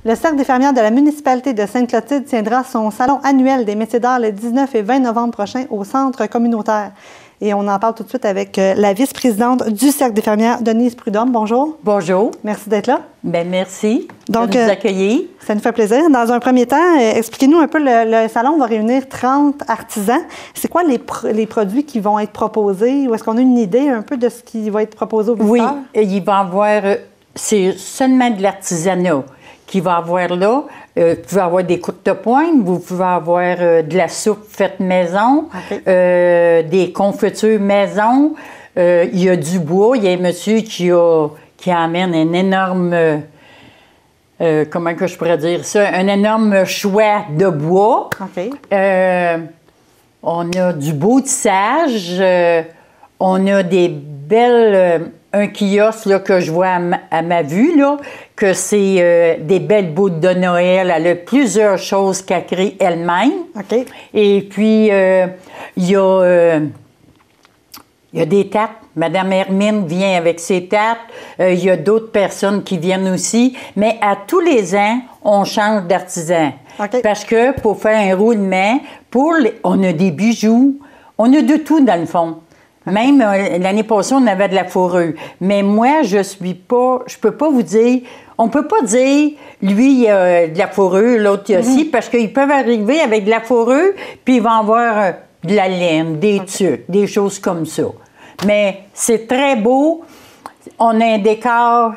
Le Cercle des fermières de la municipalité de Sainte-Clotilde tiendra son salon annuel des métiers d'art le 19 et 20 novembre prochain au centre communautaire. Et on en parle tout de suite avec la vice-présidente du Cercle des fermières, Denise Prudhomme. Bonjour. Bonjour. Merci d'être là. Bien, merci de nous accueillir. Ça nous fait plaisir. Dans un premier temps, expliquez-nous un peu, le salon va réunir 30 artisans. C'est quoi les produits qui vont être proposés? Ou est-ce qu'on a une idée un peu de ce qui va être proposé aux visiteurs? Oui, il va y avoir, c'est seulement de l'artisanat qui va avoir là. Vous pouvez avoir des coups de pointe, vous pouvez avoir de la soupe faite maison, okay. Des confitures maison. Il y a du bois. Il y a un monsieur qui amène un énorme, comment que je pourrais dire ça, un énorme choix de bois. Okay. On a du beau tissage. On a des belles... un kiosque là, que je vois à ma vue, là, que c'est des belles boules de Noël. Elle a plusieurs choses qu'elle crée elle-même. Okay. Et puis, il y a des tartes. Madame Hermine vient avec ses tartes. Il y a d'autres personnes qui viennent aussi. Mais à tous les ans, on change d'artisan. Okay. Parce que pour faire un roulement, on a des bijoux, on a de tout dans le fond. Même l'année passée, on avait de la fourrure. Mais moi, je peux pas vous dire, on peut pas dire, lui, il y a de la fourrure, l'autre, il y a ci, parce qu'ils peuvent arriver avec de la fourrure, puis ils vont avoir de la laine, des tuques, des choses comme ça. Mais c'est très beau. On a un décor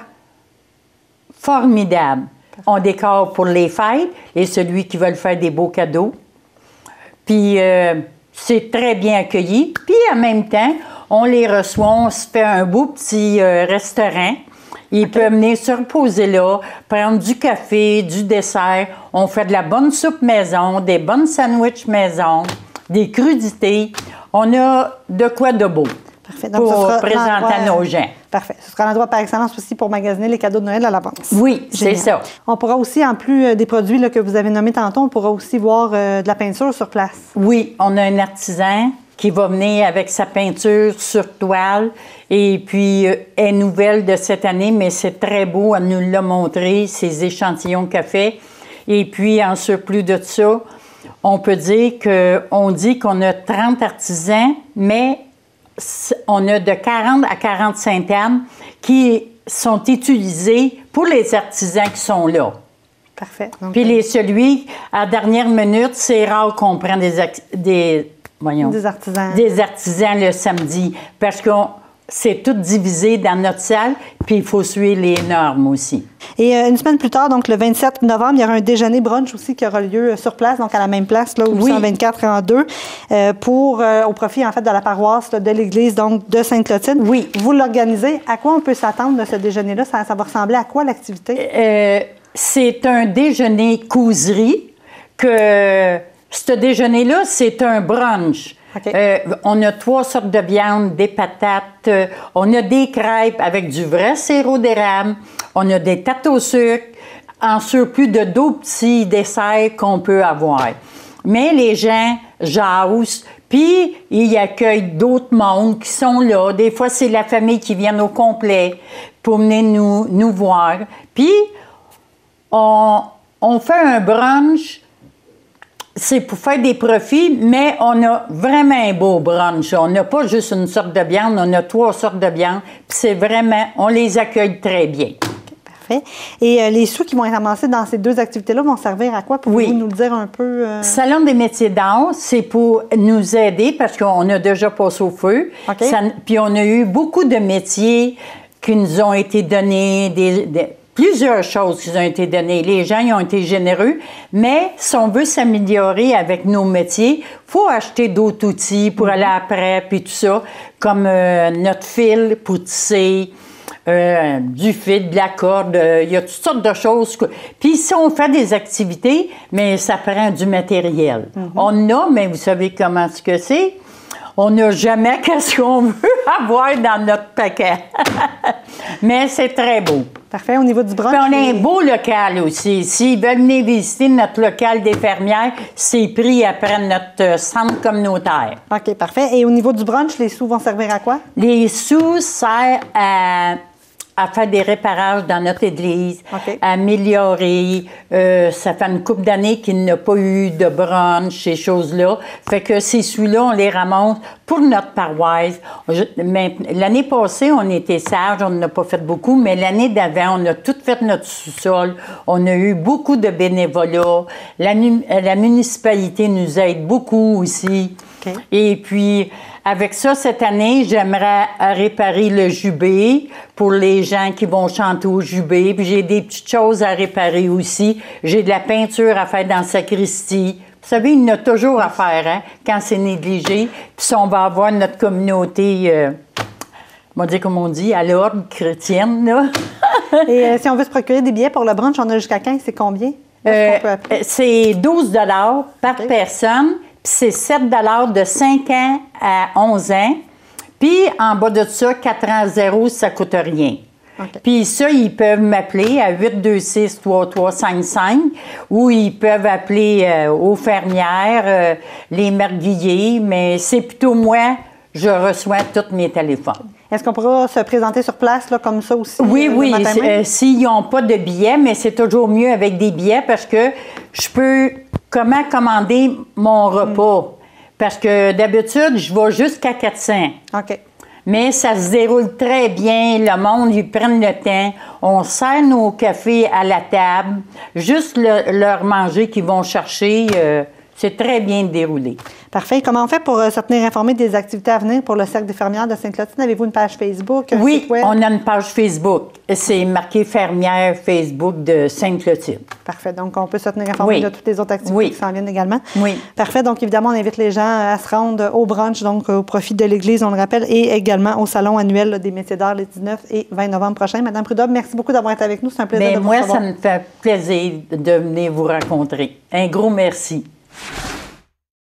formidable. On décore pour les fêtes et celui qui veut faire des beaux cadeaux. Puis... c'est très bien accueilli. Puis, en même temps, on les reçoit, on se fait un beau petit restaurant. Ils peuvent venir se reposer là, prendre du café, du dessert. On fait de la bonne soupe maison, des bonnes sandwichs maison, des crudités. On a de quoi de beau. Parfait. Donc, pour présenter à nos gens. Parfait. Ce sera l'endroit par excellence aussi pour magasiner les cadeaux de Noël à l'avance. Oui, c'est ça. On pourra aussi, en plus des produits là, que vous avez nommés tantôt, on pourra aussi voir de la peinture sur place. Oui, on a un artisan qui va venir avec sa peinture sur toile. Et puis, elle est nouvelle de cette année, mais c'est très beau. Elle nous l'a montré, ses échantillons qu'elle fait. Et puis, en surplus de ça, on peut dire qu'on dit qu'on a 30 artisans, mais on a de 40 à 45 âmes qui sont utilisés pour les artisans qui sont là. Parfait. Donc, puis celui, à la dernière minute, c'est rare qu'on prend des artisans. Des artisans le samedi, parce que c'est tout divisé dans notre salle, puis il faut suivre les normes aussi. Et une semaine plus tard, donc le 27 novembre, il y aura un déjeuner brunch aussi qui aura lieu sur place, donc à la même place, là, au 124 en 2, au profit, en fait, de la paroisse de l'église donc de Sainte-Clotilde. Oui. Vous l'organisez. À quoi on peut s'attendre de ce déjeuner-là? Ça va ressembler à quoi l'activité? C'est un déjeuner causerie, que ce déjeuner-là, c'est un brunch. Okay. On a 3 sortes de viande, des patates, on a des crêpes avec du vrai sirop d'érable, on a des tartes au sucre, en surplus de 2 petits desserts qu'on peut avoir. Mais les gens jasent, puis ils accueillent d'autres mondes qui sont là. Des fois, c'est la famille qui vient au complet pour venir nous voir. Puis, on fait un brunch. C'est pour faire des profits, mais on a vraiment un beau brunch. On n'a pas juste une sorte de viande, on a 3 sortes de viande. Puis c'est vraiment, on les accueille très bien. Okay, parfait. Et les sous qui vont être ramassés dans ces 2 activités-là vont servir à quoi? Pouvez-vous nous le dire un peu? Salon des métiers d'art, c'est pour nous aider parce qu'on a déjà passé au feu. Okay. Puis on a eu beaucoup de métiers qui nous ont été donnés, plusieurs choses qui nous ont été données. Les gens ils ont été généreux, mais si on veut s'améliorer avec nos métiers, il faut acheter d'autres outils pour aller après, puis tout ça, comme notre fil pour tisser, du fil, de la corde, il y a toutes sortes de choses. Puis si on fait des activités, mais ça prend du matériel. On a, mais vous savez comment ce que c'est? On n'a jamais qu'est-ce qu'on veut avoir dans notre paquet. Mais c'est très beau. Parfait. Au niveau du brunch... Puis on a un beau local aussi. S'ils veulent venir visiter notre local des fermières, c'est pris après notre centre communautaire. OK, parfait. Et au niveau du brunch, les sous vont servir à quoi? Les sous servent à à faire des réparages dans notre église, OK. à améliorer. Ça fait une couple d'années qu'il n'a pas eu de brunch, ces choses-là. Fait que ces sous-là, on les ramasse pour notre paroisse. Mais l'année passée, on était sages, on n'a pas fait beaucoup, mais l'année d'avant, on a tout fait notre sous-sol. On a eu beaucoup de bénévolat. La municipalité nous aide beaucoup aussi. OK. Et puis, avec ça, cette année, j'aimerais réparer le jubé pour les gens qui vont chanter au jubé. Puis j'ai des petites choses à réparer aussi. J'ai de la peinture à faire dans la sacristie. Vous savez, il y en a toujours à faire, hein, quand c'est négligé. Puis si on va avoir notre communauté, on va dire comme on dit, à l'ordre chrétienne, là. Et si on veut se procurer des billets pour le brunch, on a jusqu'à 15, c'est combien? C'est 12 $ par OK. personne. Puis c'est 7 $ de 5 ans à 11 ans. Puis en bas de ça, 4 ans à 0, ça ne coûte rien. OK. Puis ça, ils peuvent m'appeler à 826-3355 ou ils peuvent appeler aux fermières, les marguilliers, mais c'est plutôt moi, je reçois tous mes téléphones. Est-ce qu'on pourra se présenter sur place là, comme ça aussi? Oui, le oui. matin même? S'ils n'ont pas de billets, mais c'est toujours mieux avec des billets parce que je peux commander mon repas. Parce que d'habitude, je vais jusqu'à 400. OK. Mais ça se déroule très bien. Le monde, ils prennent le temps. On sert nos cafés à la table. Juste leur manger qu'ils vont chercher, c'est très bien déroulé. Parfait. Comment on fait pour se tenir informé des activités à venir pour le Cercle des fermières de Sainte-Clotilde? Avez-vous une page Facebook? Oui, site web? on a une page Facebook. C'est marqué Fermière Facebook de Sainte-Clotilde. Parfait. Donc, on peut se tenir informé Oui. de toutes les autres activités Oui. qui s'en viennent également. Oui. Parfait. Donc, évidemment, on invite les gens à se rendre au brunch, donc au profit de l'Église, on le rappelle, et également au salon annuel des métiers d'art les 19 et 20 novembre prochains. Madame Prudhomme, merci beaucoup d'avoir été avec nous. C'est un plaisir de vous Moi, recevoir. ça me fait plaisir de venir vous rencontrer. Un gros merci.